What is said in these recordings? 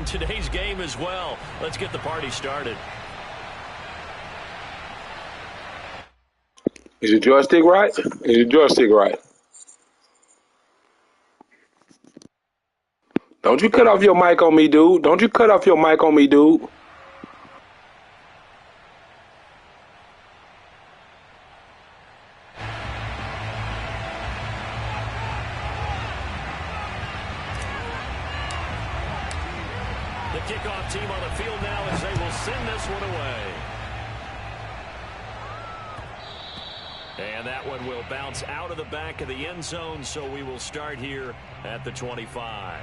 in today's game as well. Let's get the party started. Is your joystick right? Is your joystick right? Don't you cut off your mic on me, dude. Don't you cut off your mic on me, dude. The kickoff team on the field now as they will send this one away. And that one will bounce out of the back of the end zone, so we will start here at the 25.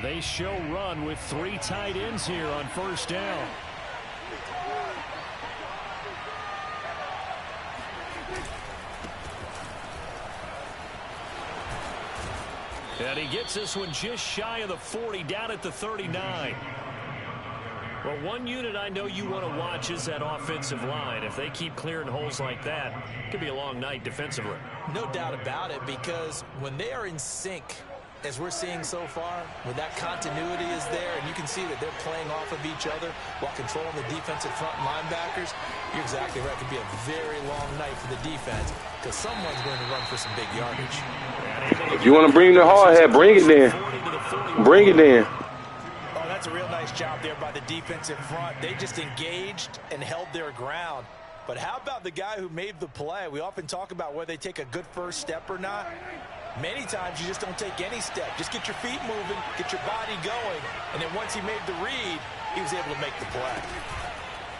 They show run with 3 tight ends here on first down. And he gets this one just shy of the 40, down at the 39. Well, one unit I know you want to watch is that offensive line. If they keep clearing holes like that, it could be a long night defensively. No doubt about it, because when they are in sync, as we're seeing so far, when that continuity is there and you can see that they're playing off of each other while controlling the defensive front linebackers, you're exactly right. It could be a very long night for the defense because someone's going to run for some big yardage. If you want to bring the hard hat, bring it then. Bring it then. Oh, that's a real nice job there by the defensive front. They just engaged and held their ground. But how about the guy who made the play? We often talk about whether they take a good first step or not. Many times you just don't take any step. Just get your feet moving, get your body going, and then once he made the read, he was able to make the play.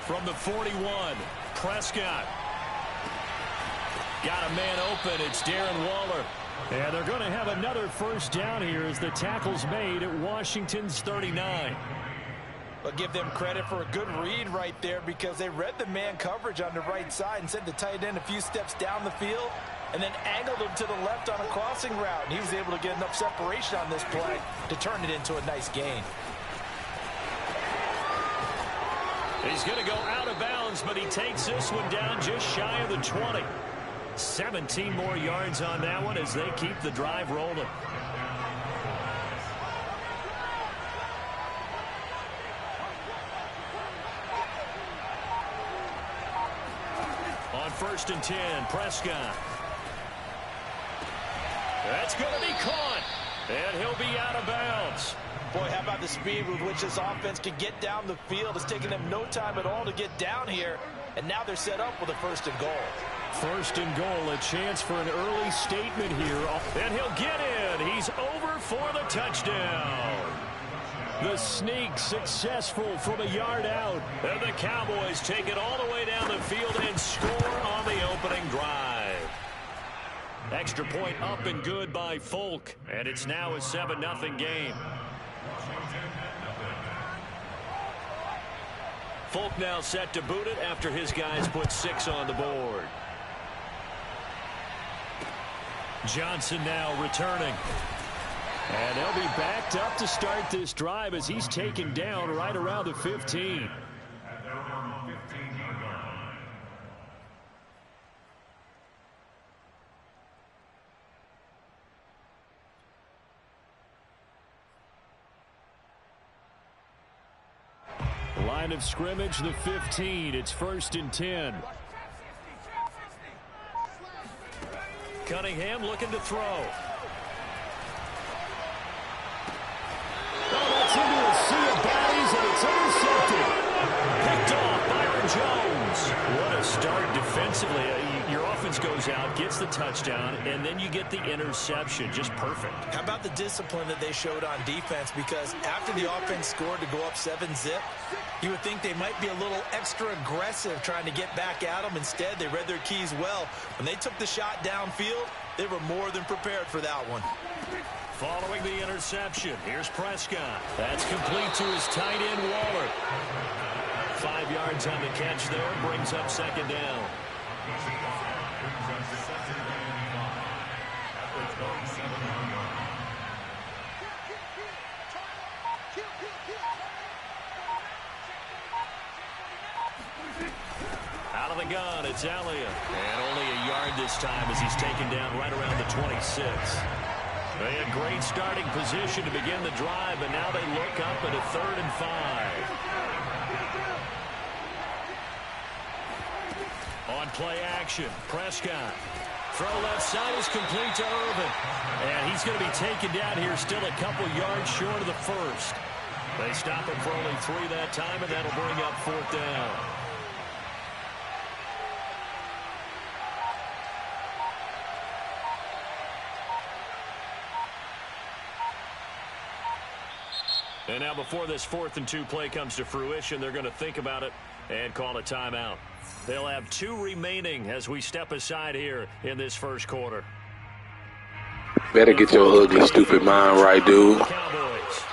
From the 41, Prescott. Got a man open. It's Darren Waller. And they're going to have another first down here as the tackle's made at Washington's 39. But give them credit for a good read right there because they read the man coverage on the right side and sent the tight end a few steps down the field and then angled him to the left on a crossing route. And he was able to get enough separation on this play to turn it into a nice gain. He's going to go out of bounds, but he takes this one down just shy of the 20. 17 more yards on that one as they keep the drive rolling. On 1st and 10, Prescott. That's going to be caught, and he'll be out of bounds. Boy, how about the speed with which this offense can get down the field? It's taken them no time at all to get down here, and now they're set up with a 1st and goal. 1st and goal, a chance for an early statement here, and he'll get in. He's over for the touchdown. The sneak successful from a yard out, and the Cowboys take it all the way down the field and score on the opening drive. Extra point up and good by Folk, and it's now a 7-0 game. Folk now set to boot it after his guys put 6 on the board. Johnson now returning. And they'll be backed up to start this drive as he's taken down right around the 15. Line of scrimmage, the 15. It's 1st and 10. Cunningham looking to throw. Oh, that's into a sea of bodies, and it's intercepted. Picked off Byron Jones. What a start defensively. Your offense goes out, gets the touchdown, and then you get the interception. Just perfect. How about the discipline that they showed on defense? Because after the offense scored to go up 7-zip, you would think they might be a little extra aggressive trying to get back at them. Instead, they read their keys well. When they took the shot downfield, they were more than prepared for that one. Following the interception, here's Prescott. That's complete to his tight end, Waller. 5 yards on the catch there, brings up 2nd down. of the gun, it's Elliott. And only a yard this time as he's taken down right around the 26. They had great starting position to begin the drive, and now they look up at a 3rd and 5. On play action, Prescott. Throw left side is complete to Irvin. And he's going to be taken down here, still a couple yards short of the first. They stop him for only 3 that time, and that'll bring up 4th down. And now before this 4th and 2 play comes to fruition, they're going to think about it and call a timeout. They'll have 2 remaining as we step aside here in this first quarter. Better get your ugly, stupid mind right, dude. Cowboys.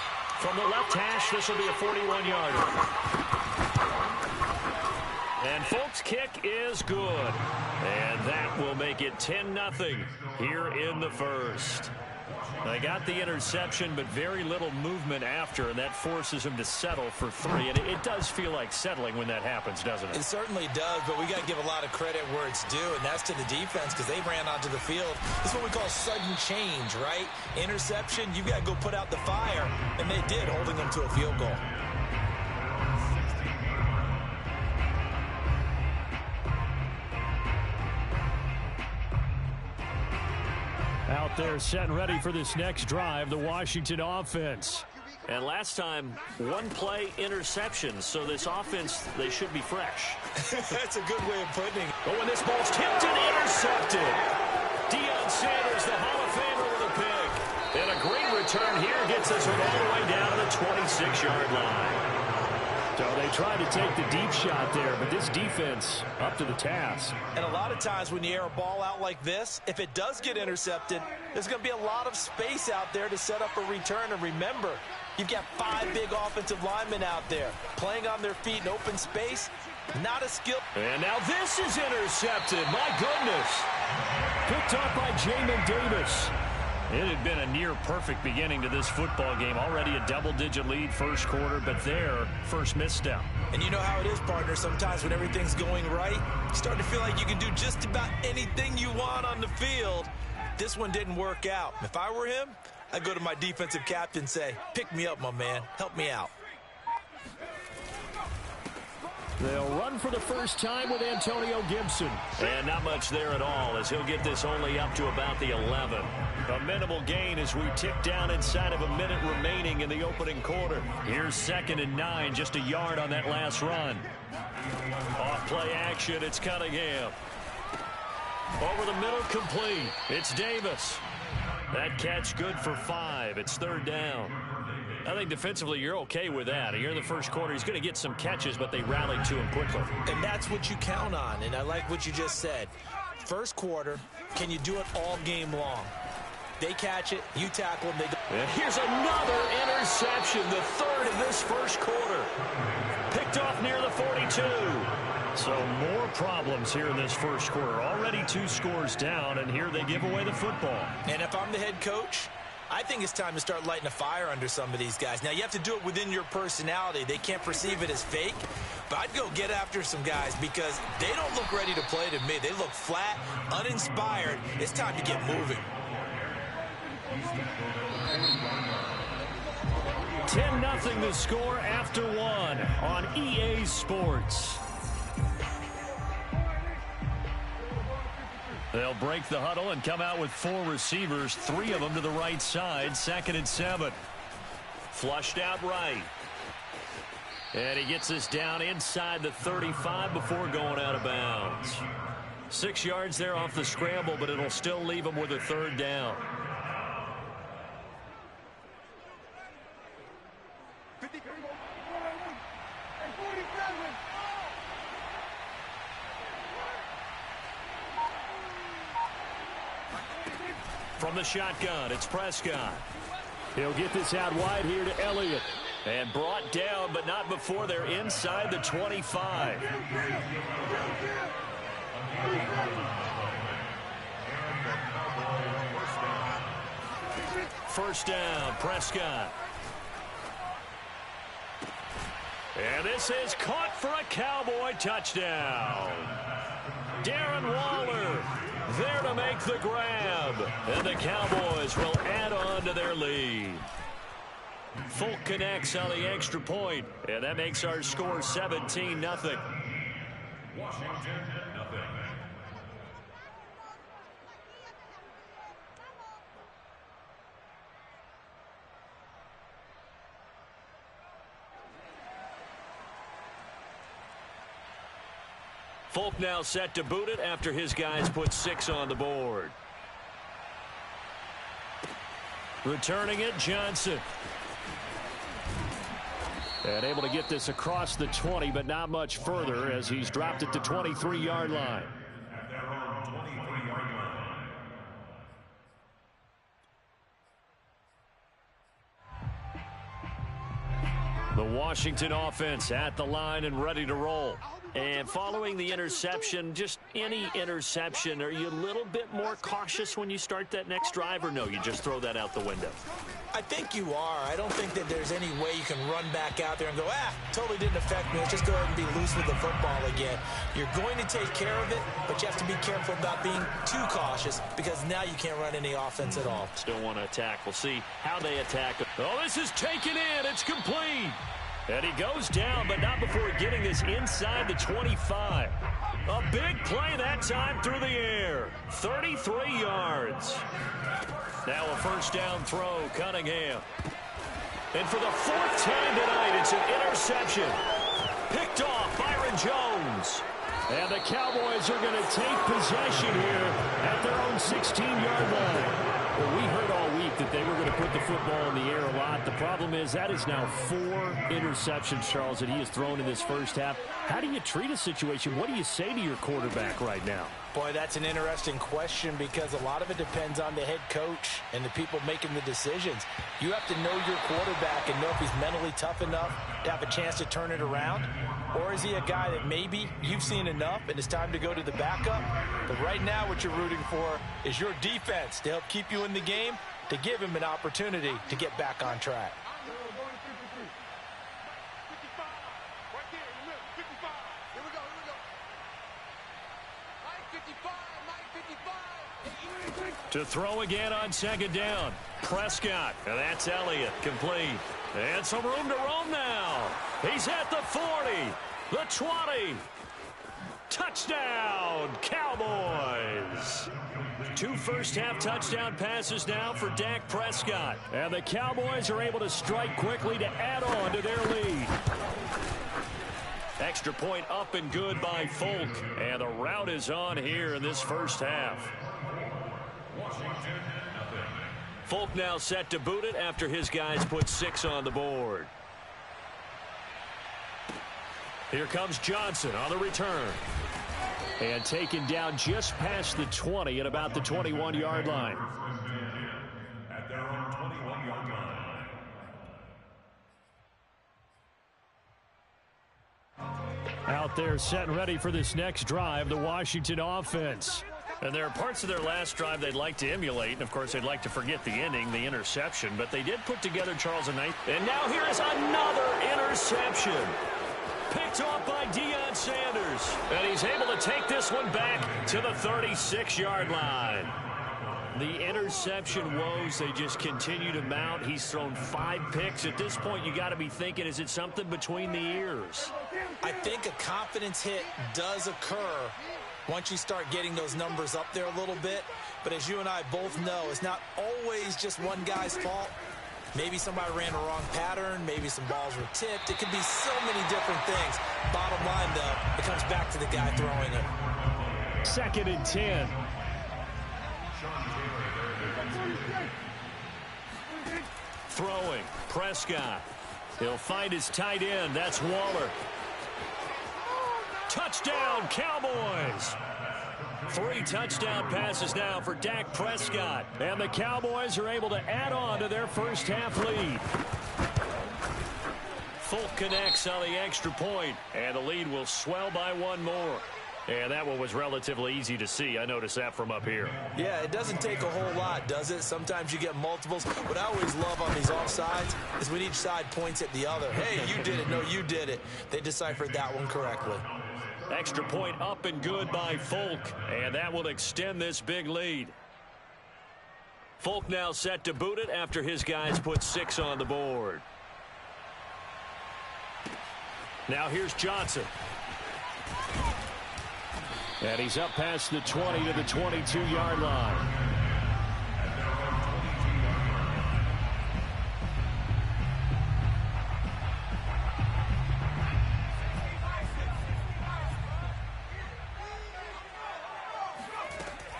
From the left hash, this will be a 41-yarder. And Folk's kick is good. And that will make it 10-0 here in the first. They got the interception, but very little movement after, and that forces him to settle for 3. And it does feel like settling when that happens, doesn't it? It certainly does, but we got to give a lot of credit where it's due, and that's to the defense because they ran onto the field. This is what we call sudden change, right? Interception, you got to go put out the fire, and they did, holding them to a field goal. Out there set and ready for this next drive, the Washington offense. And last time, 1 play interception, so this offense, they should be fresh. That's a good way of putting it. But when this ball's tipped and intercepted, Deion Sanders, the Hall of Famer, with a pick. And a great return here gets us all the way down to the 26-yard line. So they tried to take the deep shot there, but this defense up to the task. And a lot of times when you air a ball out like this, if it does get intercepted, there's going to be a lot of space out there to set up a return. And remember, you've got 5 big offensive linemen out there playing on their feet in open space. Not a skill. And now this is intercepted. My goodness. Picked up by Jamin Davis. It had been a near-perfect beginning to this football game. Already a double-digit lead first quarter, but their first misstep. And you know how it is, partner. Sometimes when everything's going right, you start to feel like you can do just about anything you want on the field. This one didn't work out. If I were him, I'd go to my defensive captain and say, pick me up, my man. Help me out. They'll run for the first time with Antonio Gibson. And not much there at all, as he'll get this only up to about the 11. A minimal gain as we tick down inside of a minute remaining in the opening quarter. Here's 2nd and 9, just a yard on that last run. Off play action, it's Cunningham. Over the middle, complete. It's Davis. That catch good for 5. It's 3rd down. I think defensively you're okay with that. Here in the first quarter, he's going to get some catches, but they rallied to him quickly. And that's what you count on, and I like what you just said. First quarter, can you do it all game long? They catch it, you tackle them, they go. And here's another interception, the 3rd of this first quarter. Picked off near the 42. So more problems here in this first quarter. Already 2 scores down, and here they give away the football. And if I'm the head coach, I think it's time to start lighting a fire under some of these guys. Now, you have to do it within your personality. They can't perceive it as fake. But I'd go get after some guys because they don't look ready to play to me. They look flat, uninspired. It's time to get moving. 10-0 the score after 1 on EA Sports. They'll break the huddle and come out with 4 receivers, 3 of them to the right side. 2nd and 7. Flushed out right. And he gets us down inside the 35 before going out of bounds. 6 yards there off the scramble, but it'll still leave him with a 3rd down. From the shotgun, it's Prescott. He'll get this out wide here to Elliott. And brought down, but not before they're inside the 25. First down, Prescott. And this is caught for a Cowboy touchdown. Darren Waller there to make the grab. And the Cowboys will add on to their lead. Folk connects on the extra point, and that makes our score 17-0. Washington, 0. Folk now set to boot it after his guys put 6 on the board. Returning it, Johnson. And able to get this across the 20, but not much further as he's dropped it to 23-yard line. The Washington offense at the line and ready to roll. And following the interception, just any interception, are you a little bit more cautious when you start that next drive, or no, you just throw that out the window? I think you are. I don't think that there's any way you can run back out there and go, totally didn't affect me. Let's just go ahead and be loose with the football again. You're going to take care of it, but you have to be careful about being too cautious because now you can't run any offense at all. Still want to attack. We'll see how they attack. Oh, this is taken in. It's complete. And he goes down, but not before getting this inside the 25. A big play that time through the air. 33 yards. Now a first down throw, Cunningham. And for the 4th time tonight, it's an interception. Picked off Byron Jones. And the Cowboys are going to take possession here at their own 16-yard line. Well, we heard all week that they were going to put the football in the air a lot. The problem is that is now 4 interceptions, Charles, that he has thrown in this first half. How do you treat a situation? What do you say to your quarterback right now? Boy, that's an interesting question because a lot of it depends on the head coach and the people making the decisions. You have to know your quarterback and know if he's mentally tough enough to have a chance to turn it around. Or is he a guy that maybe you've seen enough and it's time to go to the backup? But right now what you're rooting for is your defense to help keep you in the game, to give him an opportunity to get back on track. To throw again on second down. Prescott. And that's Elliott. Complete. And some room to roam now. He's at the 40. The 20. Touchdown, Cowboys. 2 first-half touchdown passes now for Dak Prescott. And the Cowboys are able to strike quickly to add on to their lead. Extra point up and good by Folk. And the route is on here in this first half. Folk now set to boot it after his guys put 6 on the board. Here comes Johnson on the return. And taken down just past the 20 at about the 21-yard line. At their own 21-yard line. Out there set and ready for this next drive, the Washington offense. And there are parts of their last drive they'd like to emulate. And, of course, they'd like to forget the ending, the interception. But they did put together Charles and Knight. And now here is another interception. Picked off by Deion Sanders. And he's able to take this one back to the 36-yard line. The interception woes, they just continue to mount. He's thrown 5 picks. At this point, you got to be thinking, is it something between the ears? I think a confidence hit does occur once you start getting those numbers up there a little bit. But as you and I both know, it's not always just one guy's fault. Maybe somebody ran a wrong pattern. Maybe some balls were tipped. It could be so many different things. Bottom line, though, it comes back to the guy throwing it. 2nd and 10. Throwing. Prescott. He'll find his tight end. That's Waller. Touchdown, Cowboys. 3 touchdown passes now for Dak Prescott. And the Cowboys are able to add on to their first half lead. Folk connects on the extra point. And the lead will swell by 1 more. And that one was relatively easy to see. I noticed that from up here. Yeah, it doesn't take a whole lot, does it? Sometimes you get multiples. What I always love on these offsides is when each side points at the other. Hey, you did it. No, you did it. They deciphered that one correctly. Extra point up and good by Folk. And that will extend this big lead. Folk now set to boot it after his guys put 6 on the board. Now here's Johnson. And he's up past the 20 to the 22-yard line.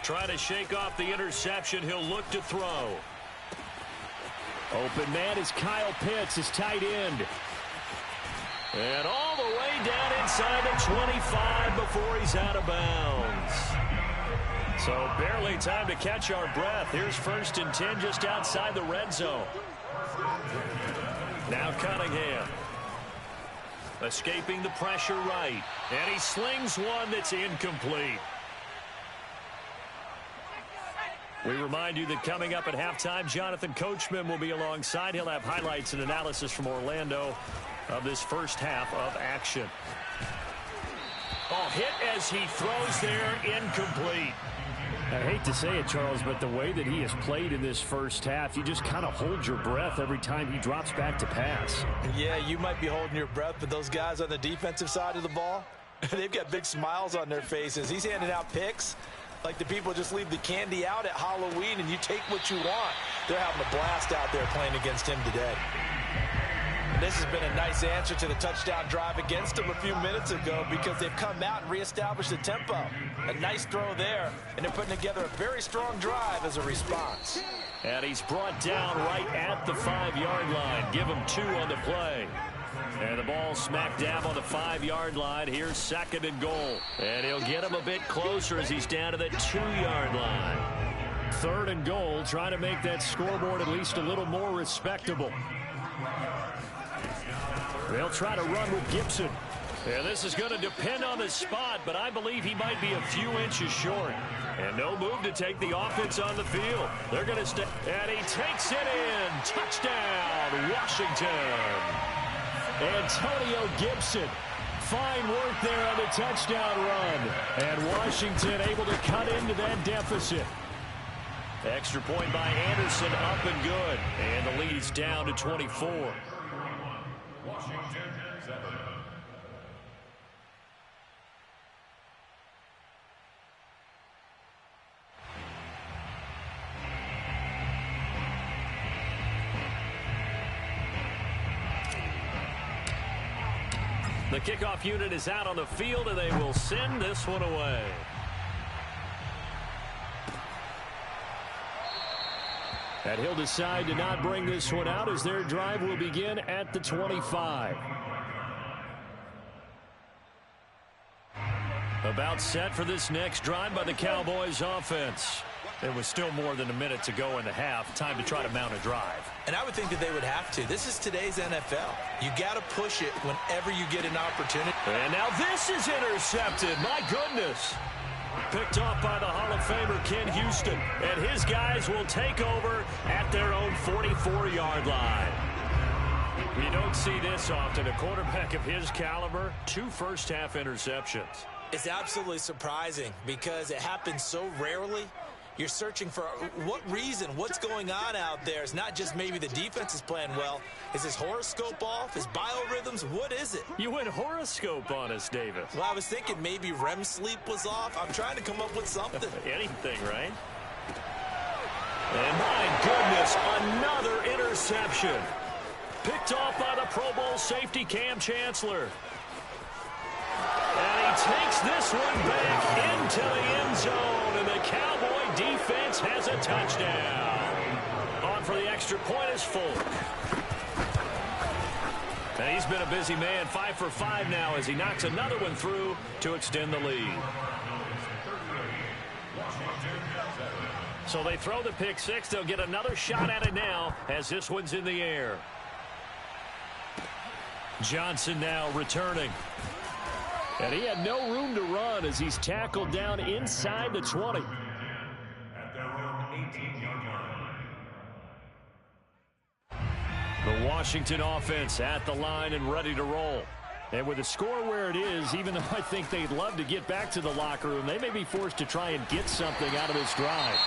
Trying to shake off the interception. He'll look to throw. Open man is Kyle Pitts, his tight end. And all the way down inside the 25 before he's out of bounds. So barely time to catch our breath. Here's 1st and 10 just outside the red zone. Now Cunningham. Escaping the pressure right. And he slings one that's incomplete. We remind you that coming up at halftime, Jonathan Coachman will be alongside. He'll have highlights and analysis from Orlando of this first half of action. Oh, hit as he throws there, incomplete. I hate to say it, Charles, but the way that he has played in this first half, you just kind of hold your breath every time he drops back to pass. Yeah, you might be holding your breath, but those guys on the defensive side of the ball, they've got big smiles on their faces. He's handing out picks like the people just leave the candy out at Halloween and you take what you want. They're having a blast out there playing against him today. And this has been a nice answer to the touchdown drive against him a few minutes ago because they've come out and reestablished the tempo. A nice throw there, and they're putting together a very strong drive as a response. And he's brought down right at the 5-yard line. Give him 2 on the play. And the ball smack dab on the 5-yard line. Here's 2nd and goal. And he'll get him a bit closer as he's down to the 2-yard line. 3rd and goal, trying to make that scoreboard at least a little more respectable. They'll try to run with Gibson. And this is going to depend on the spot, but I believe he might be a few inches short. And no move to take the offense on the field. They're going to stay. And he takes it in. Touchdown, Washington. Antonio Gibson. Fine work there on the touchdown run. And Washington able to cut into that deficit. Extra point by Anderson, up and good. And the lead's down to 24. Washington 7. The kickoff unit is out on the field, and they will send this one away. And he'll decide to not bring this one out as their drive will begin at the 25. About set for this next drive by the Cowboys offense. There was still more than a minute to go in the half. Time to try to mount a drive. And I would think that they would have to. This is today's NFL. You got to push it whenever you get an opportunity. And now this is intercepted. My goodness. Picked off by the Hall of Famer Ken Houston. And his guys will take over at their own 44-yard line. You don't see this often. A quarterback of his caliber, 2 first-half interceptions. It's absolutely surprising because it happens so rarely. You're searching for what reason, what's going on out there. It's not just maybe the defense is playing well. Is his horoscope off? His biorhythms? What is it? You went horoscope on us, Davis. Well, I was thinking maybe REM sleep was off. I'm trying to come up with something. Anything, right? And my goodness, another interception. Picked off by the Pro Bowl safety Cam Chancellor. And he takes this one back into the end zone, and the Cowboy defense has a touchdown. On for the extra point is Folk. And he's been a busy man, 5 for 5 now as he knocks another one through to extend the lead. So they throw the pick 6. They'll get another shot at it now as this one's in the air. Johnson now returning. And he had no room to run as he's tackled down inside the 20. At their own 18-yard line. The Washington offense at the line and ready to roll. And with the score where it is, even though I think they'd love to get back to the locker room, they may be forced to try and get something out of this drive.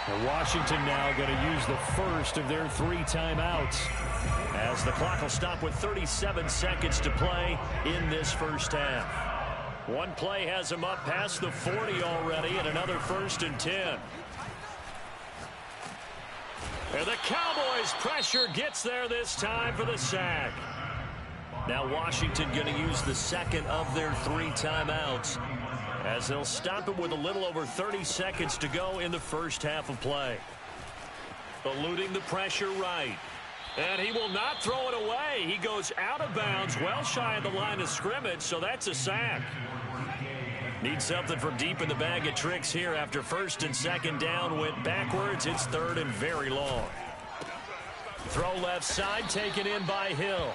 And Washington now going to use the first of their 3 timeouts, as the clock will stop with 37 seconds to play in this first half. One play has him up past the 40 already, and another 1st and 10. And the Cowboys' pressure gets there this time for the sack. Now Washington going to use the second of their 3 timeouts, as they'll stop it with a little over 30 seconds to go in the first half of play. Eluding the pressure right. And he will not throw it away. He goes out of bounds, well shy of the line of scrimmage, so that's a sack. Need something from deep in the bag of tricks here after 1st and 2nd down went backwards. It's 3rd and very long. Throw left side taken in by Hill.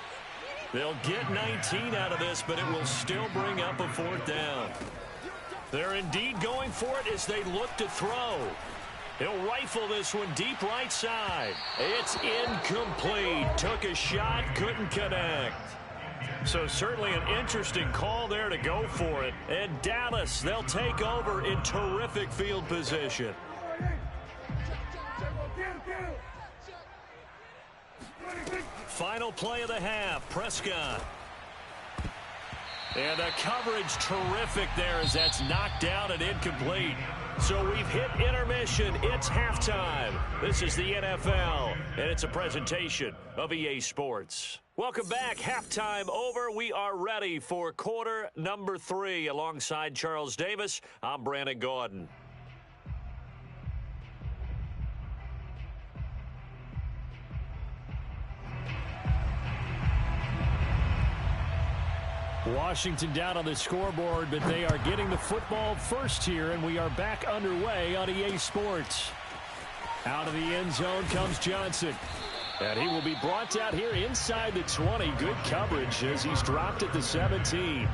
They'll get 19 out of this, but it will still bring up a 4th down. They're indeed going for it as they look to throw. He'll rifle this one deep right side. It's incomplete. Took a shot, couldn't connect. So certainly an interesting call there to go for it. And Dallas, they'll take over in terrific field position. Final play of the half, Prescott. And the coverage terrific there as that's knocked down and incomplete. So we've hit intermission. It's halftime. This is the NFL, and it's a presentation of EA Sports. Welcome back. Halftime over. We are ready for quarter number 3. Alongside Charles Davis, I'm Brandon Gordon. Washington down on the scoreboard, but they are getting the football first here, and we are back underway on EA Sports. Out of the end zone comes Johnson. And he will be brought down here inside the 20. Good coverage as he's dropped at the 17.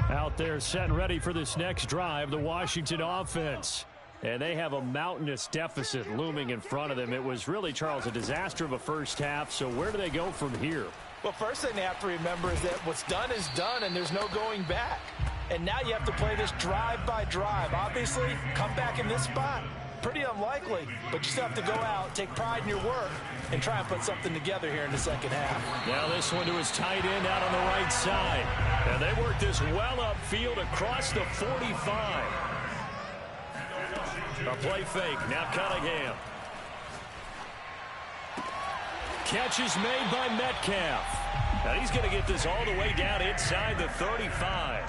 Out there set and ready for this next drive, the Washington offense. And they have a mountainous deficit looming in front of them. It was really, Charles, a disaster of a first half. So where do they go from here? Well, first thing they have to remember is that what's done is done, and there's no going back. And now you have to play this drive by drive. Obviously, come back in this spot, pretty unlikely. But you still have to go out, take pride in your work, and try and put something together here in the second half. Now this one to his tight end out on the right side. And they work this well upfield across the 45. A play fake. Now Cunningham. Catch is made by Metcalf. And he's going to get this all the way down inside the 35.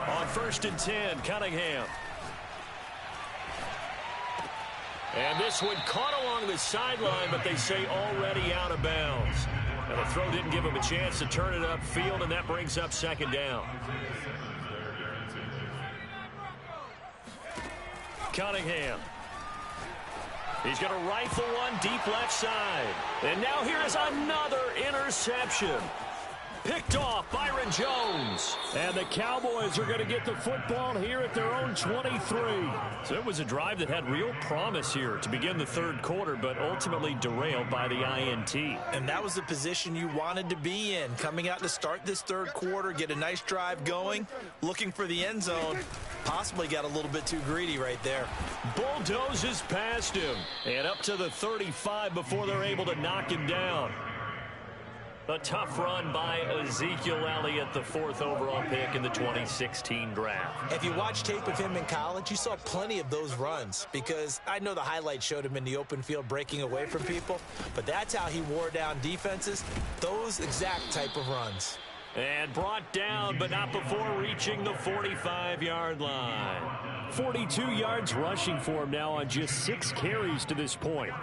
On 1st and 10, Cunningham. And this one caught along the sideline, but they say already out of bounds. And the throw didn't give him a chance to turn it upfield, and that brings up 2nd down. Cunningham. He's going to rifle one deep left side. And now here's another interception. Picked off Byron Jones. And the Cowboys are going to get the football here at their own 23. So it was a drive that had real promise here to begin the 3rd quarter, but ultimately derailed by the INT. And that was the position you wanted to be in. Coming out to start this 3rd quarter, get a nice drive going, looking for the end zone. Possibly got a little bit too greedy right there. Bulldozes past him. And up to the 35 before they're able to knock him down. A tough run by Ezekiel Elliott, the 4th overall pick in the 2016 draft. If you watch tape of him in college, you saw plenty of those runs, because I know the highlights showed him in the open field breaking away from people, but that's how he wore down defenses, those exact type of runs. And brought down, but not before reaching the 45-yard line. 42 yards rushing for him now on just 6 carries to this point.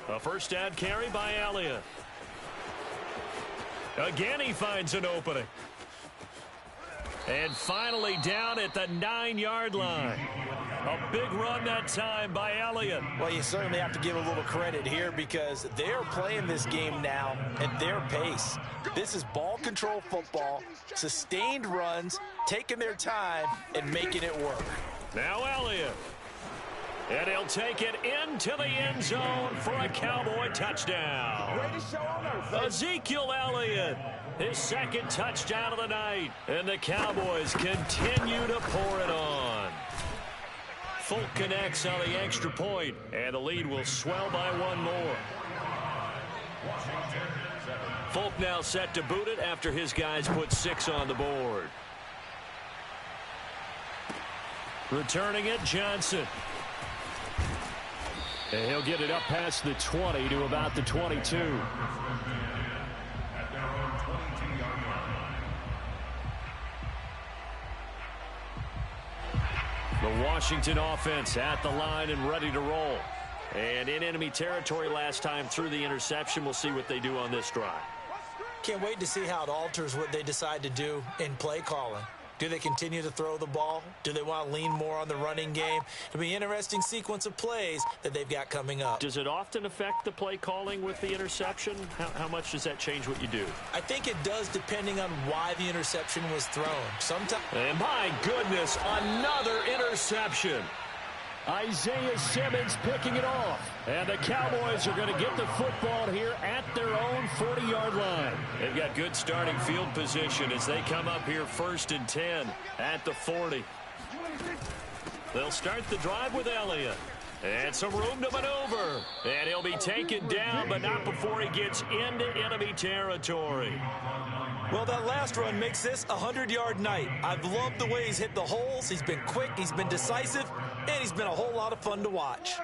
A first down carry by Elliott. Again, he finds an opening. And finally down at the 9-yard line. A big run that time by Elliott. Well, you certainly have to give a little credit here because they're playing this game now at their pace. This is ball control football, sustained runs, taking their time, and making it work. Now Elliott. And he'll take it into the end zone for a Cowboy touchdown. Ezekiel Elliott, his second touchdown of the night. And the Cowboys continue to pour it on. Folk connects on the extra point, and the lead will swell by one more. Folk now set to boot it after his guys put 6 on the board. Returning it, Johnson. And he'll get it up past the 20 to about the 22. The Washington offense at the line and ready to roll. And in enemy territory last time through the interception. We'll see what they do on this drive. Can't wait to see how it alters what they decide to do in play calling. Do they continue to throw the ball? Do they want to lean more on the running game? It'll be an interesting sequence of plays that they've got coming up. Does it often affect the play calling with the interception? How much does that change what you do? I think it does depending on why the interception was thrown. Sometimes. And my goodness, another interception. Isaiah Simmons picking it off. And the Cowboys are going to get the football here at their own 40-yard line. They've got good starting field position as they come up here 1st and 10 at the 40. They'll start the drive with Elliott. And some room to maneuver. And he'll be taken down, but not before he gets into enemy territory. Well, that last run makes this a 100-yard night. I've loved the way he's hit the holes. He's been quick, he's been decisive, and he's been a whole lot of fun to watch.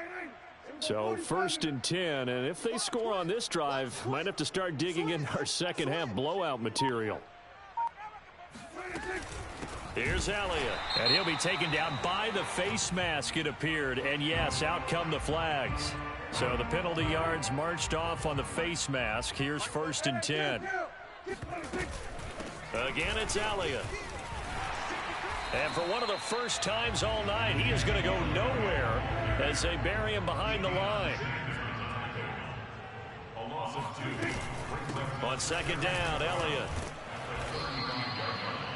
So 1st and 10, and if they score on this drive, might have to start digging in our second half blowout material. Here's Elliott, and he'll be taken down by the face mask, it appeared. And yes, out come the flags. So the penalty yards marched off on the face mask. Here's 1st and 10. Again, it's Elliott. And for one of the first times all night, he is going to go nowhere as they bury him behind the line. On 2nd down, Elliott.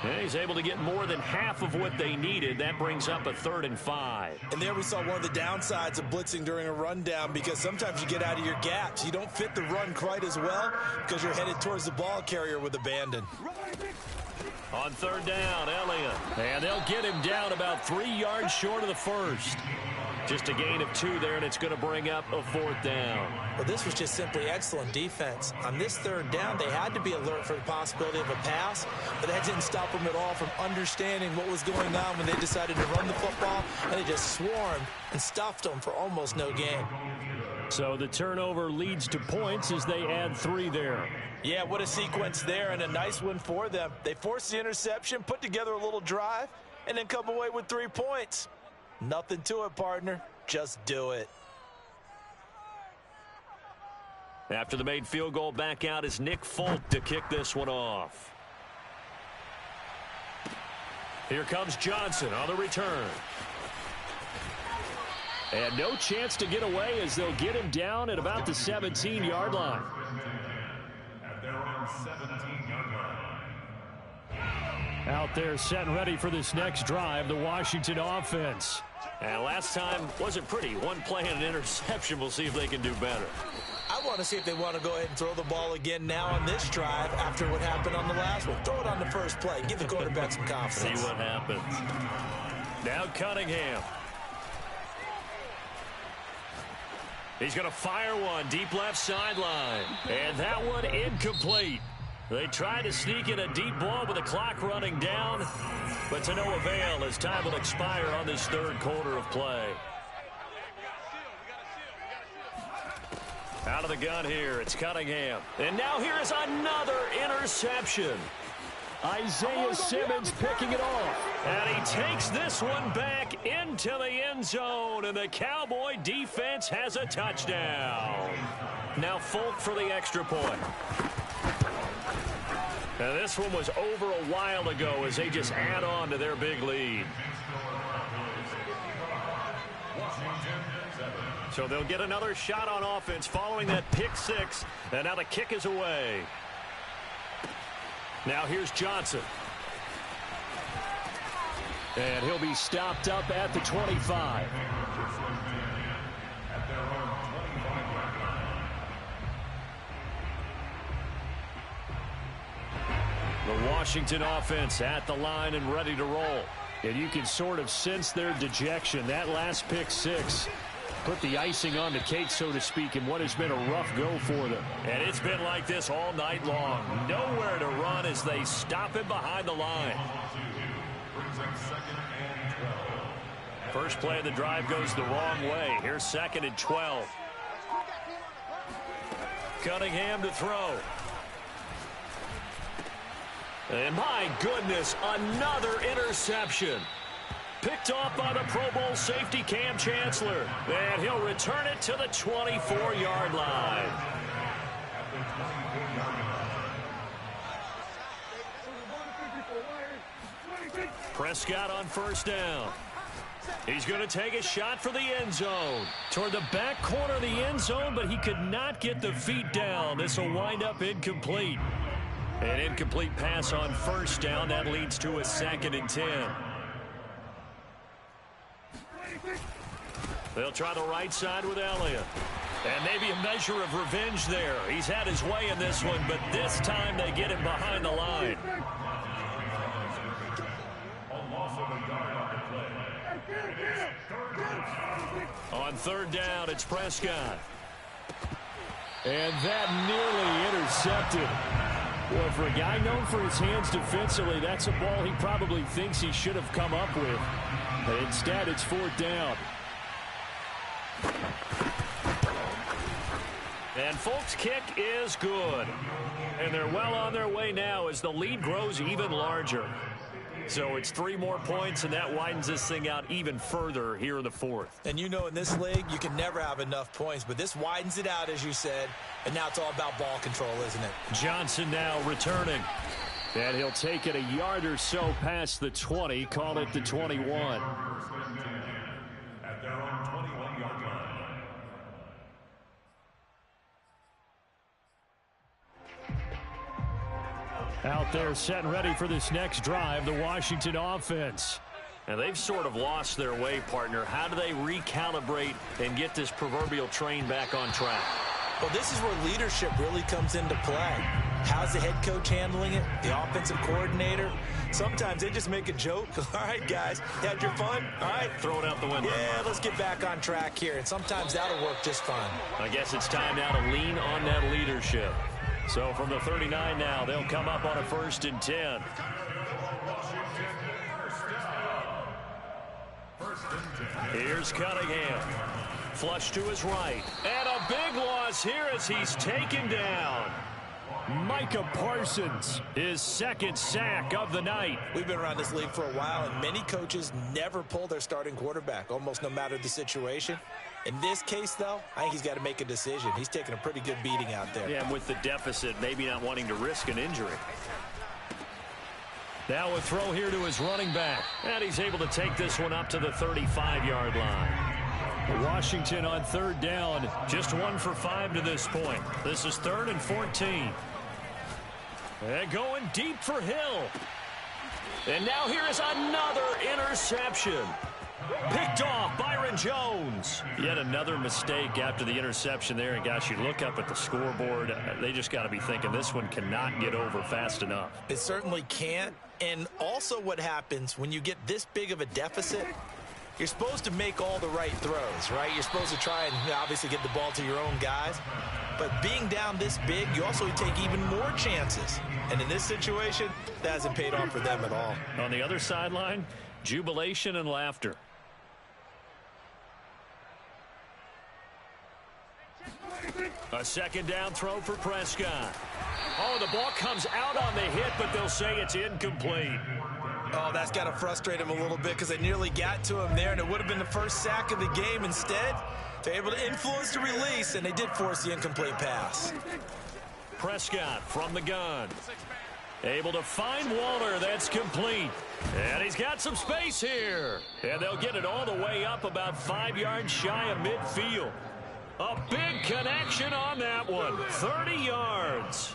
And he's able to get more than half of what they needed. That brings up a 3rd and 5. And there we saw one of the downsides of blitzing during a rundown, because sometimes you get out of your gaps. You don't fit the run quite as well because you're headed towards the ball carrier with abandon. On 3rd down, Elliott. And they'll get him down about 3 yards short of the first. Just a gain of 2 there, and it's going to bring up a 4th down. Well, this was just simply excellent defense. On this 3rd down, they had to be alert for the possibility of a pass, but that didn't stop them at all from understanding what was going on when they decided to run the football, and they just swarmed and stuffed them for almost no gain. So the turnover leads to points as they add 3 there. Yeah, what a sequence there, and a nice one for them. They forced the interception, put together a little drive, and then come away with 3 points. Nothing to it, partner. Just do it. After the made field goal, back out is Nick Folk to kick this one off. Here comes Johnson on the return. And no chance to get away as they'll get him down at about the 17-yard line. At their own 17-yard line. Out there set and ready for this next drive, the Washington offense. And last time wasn't pretty. One play and an interception. We'll see if they can do better. I want to see if they want to go ahead and throw the ball again now on this drive after what happened on the last one. Throw it on the first play. Give the quarterback some confidence. See what happens. Now Cunningham. He's going to fire one deep left sideline. And that one incomplete. They try to sneak in a deep ball with the clock running down, but to no avail as time will expire on this 3rd quarter of play. Out of the gun here, it's Cunningham. And now here is another interception. Isaiah Simmons picking it off. And he takes this one back into the end zone, and the Cowboy defense has a touchdown. Now Folk for the extra point. Now this one was over a while ago as they just add on to their big lead. So they'll get another shot on offense following that pick six, and now the kick is away. Now here's Johnson. And he'll be stopped up at the 25. The Washington offense at the line and ready to roll. And you can sort of sense their dejection. That last pick six put the icing on the cake, so to speak, in what has been a rough go for them. And it's been like this all night long. Nowhere to run as they stop him behind the line. First play of the drive goes the wrong way. Here's 2nd and 12. Cunningham to throw. And my goodness, another interception. Picked off by the Pro Bowl safety Cam Chancellor. And he'll return it to the 24-yard line. Prescott on first down. He's going to take a shot for the end zone. Toward the back corner of the end zone, but he could not get the feet down. This will wind up incomplete. An incomplete pass on first down. That leads to a 2nd and 10. They'll try the right side with Elliott. And maybe a measure of revenge there. He's had his way in this one, but this time they get him behind the line. On 3rd down, it's Prescott. And that nearly intercepted. Well, for a guy known for his hands defensively, that's a ball he probably thinks he should have come up with. But instead, it's 4th down. And Folk's kick is good. And they're well on their way now as the lead grows even larger. So it's 3 more points, and that widens this thing out even further here in the 4th. And you know in this league, you can never have enough points, but this widens it out, as you said, and now it's all about ball control, isn't it? Johnson now returning. And he'll take it a yard or so past the 20, call it the 21. At their own 21-yard line. Out there set and ready for this next drive, the Washington offense. And they've sort of lost their way, partner. How do they recalibrate and get this proverbial train back on track? Well, this is where leadership really comes into play. How's the head coach handling it? The offensive coordinator? Sometimes they just make a joke. All right, guys, you had your fun? All right. Throw it out the window. Yeah, let's get back on track here. And sometimes that'll work just fine. I guess it's time now to lean on that leadership. So from the 39 now, they'll come up on a 1st and 10. Here's Cunningham. Flush to his right. And a big loss here as he's taken down. Micah Parsons, his 2nd sack of the night. We've been around this league for a while, and many coaches never pull their starting quarterback, almost no matter the situation. In this case, though, I think he's got to make a decision. He's taking a pretty good beating out there. Yeah, and with the deficit, maybe not wanting to risk an injury. Now a throw here to his running back. And he's able to take this one up to the 35-yard line. Washington on 3rd down, just 1 for 5 to this point. This is 3rd and 14. And going deep for Hill. And now here is another interception. Picked off Byron Jones. Yet another mistake after the interception there. And gosh, you look up at the scoreboard, they just got to be thinking this one cannot get over fast enough. It certainly can't. And also what happens when you get this big of a deficit, you're supposed to make all the right throws, right? You're supposed to try and obviously get the ball to your own guys. But being down this big, you also take even more chances. And in this situation, that hasn't paid off for them at all. On the other sideline, jubilation and laughter. A 2nd down throw for Prescott. Oh, the ball comes out on the hit, but they'll say it's incomplete. Oh, that's got to frustrate him a little bit because they nearly got to him there, and it would have been the first sack of the game. Instead, they're able to influence the release, and they did force the incomplete pass. Prescott from the gun. Able to find Waller. That's complete. And he's got some space here. And they'll get it all the way up about 5 yards shy of midfield. A big connection on that one. 30 yards.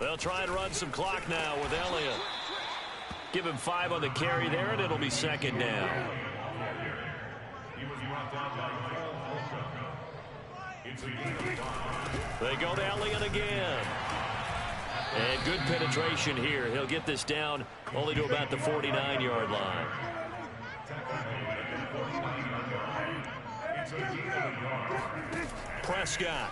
They'll try and run some clock now with Elliott. Give him 5 on the carry there, and it'll be second down. They go to Elliott again. And good penetration here. He'll get this down only to about the 49-yard line. Prescott.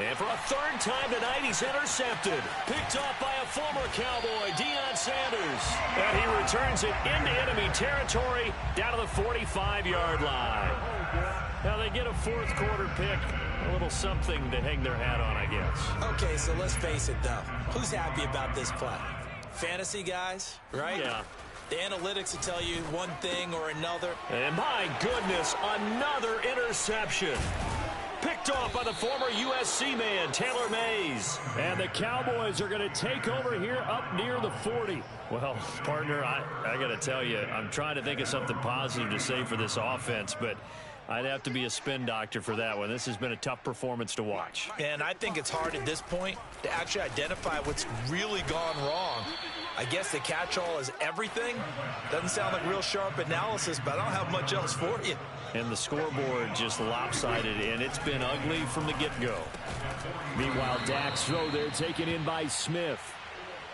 And for a third time tonight, he's intercepted. Picked off by a former Cowboy, Deion Sanders. And he returns it into enemy territory down to the 45-yard line. Now they get a fourth quarter pick. A little something to hang their hat on, I guess. Okay, so let's face it, though. Who's happy about this play? Fantasy guys, right? Yeah. The analytics will tell you one thing or another. And my goodness, another interception. Picked off by the former USC man, Taylor Mays. And the Cowboys are going to take over here up near the 40. Well, partner, I got to tell you, I'm trying to think of something positive to say for this offense, but I'd have to be a spin doctor for that one. This has been a tough performance to watch. And I think it's hard at this point to actually identify what's really gone wrong. I guess the catch-all is everything. Doesn't sound like real sharp analysis, but I don't have much else for you. And the scoreboard just lopsided, and it's been ugly from the get-go. Meanwhile, Dak's throw there taken in by Smith.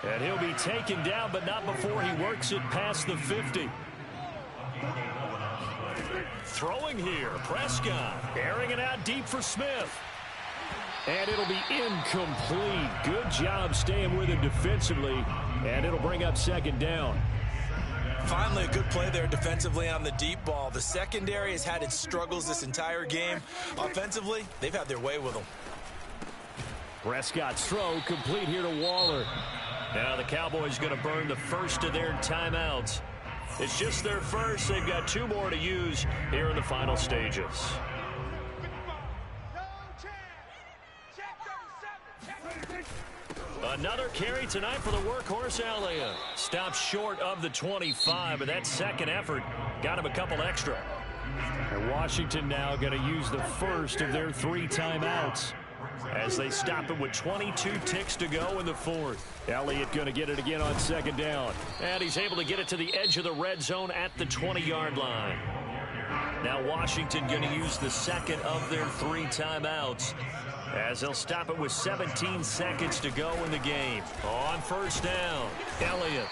And he'll be taken down, but not before he works it past the 50. Throwing here, Prescott. Airing it out deep for Smith. And it'll be incomplete. Good job staying with him defensively. And it'll bring up second down. Finally, a good play there defensively on the deep ball. The secondary has had its struggles this entire game. Offensively, they've had their way with them. Prescott's throw complete here to Waller. Now the Cowboys going to burn the first of their timeouts. It's just their first. They've got 2 more to use here in the final stages. Another carry tonight for the workhorse Elliott. Stops short of the 25, but that second effort got him a couple extra. And Washington now going to use the first of their 3 timeouts as they stop it with 22 ticks to go in the fourth. Elliott going to get it again on second down. And he's able to get it to the edge of the red zone at the 20-yard line. Now Washington going to use the second of their 3 timeouts as they'll stop it with 17 seconds to go in the game. On first down, Elliott.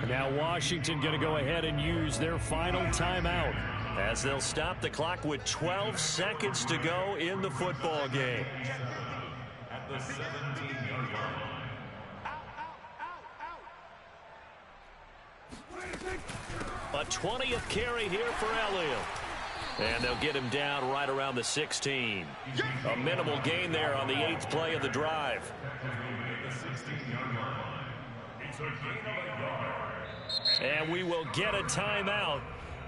Now Washington going to go ahead and use their final timeout as they'll stop the clock with 12 seconds to go in the football game. At the 17-yard line. A 20th carry here for Elliott. And they'll get him down right around the 16. A minimal gain there on the 8th play of the drive. And we will get a timeout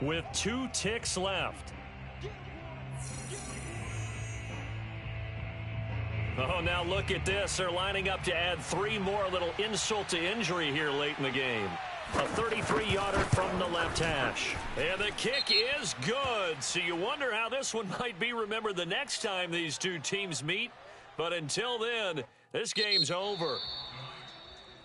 with 2 ticks left. Oh, now look at this. They're lining up to add 3 more, a little insult to injury here late in the game. A 33-yarder from the left hash. And the kick is good. So you wonder how this one might be remembered the next time these 2 teams meet. But until then, this game's over.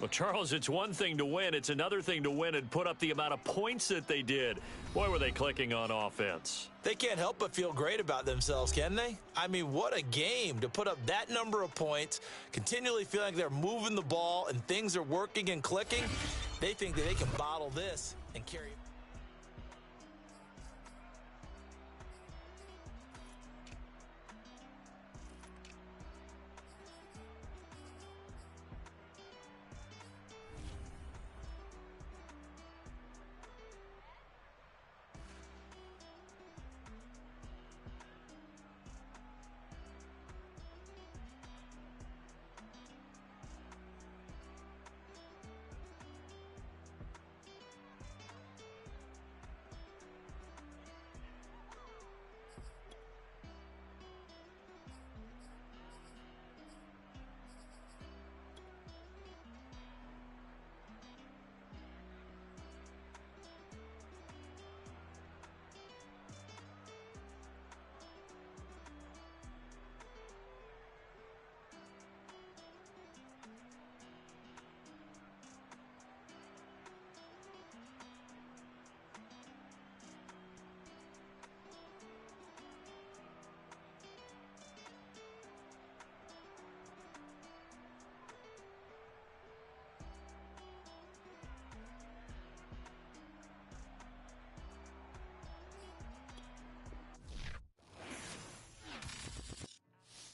Well, Charles, it's one thing to win. It's another thing to win and put up the amount of points that they did. Boy, were they clicking on offense. They can't help but feel great about themselves, can they? I mean, what a game to put up that number of points, continually feeling like they're moving the ball and things are working and clicking. They think that they can bottle this and carry it.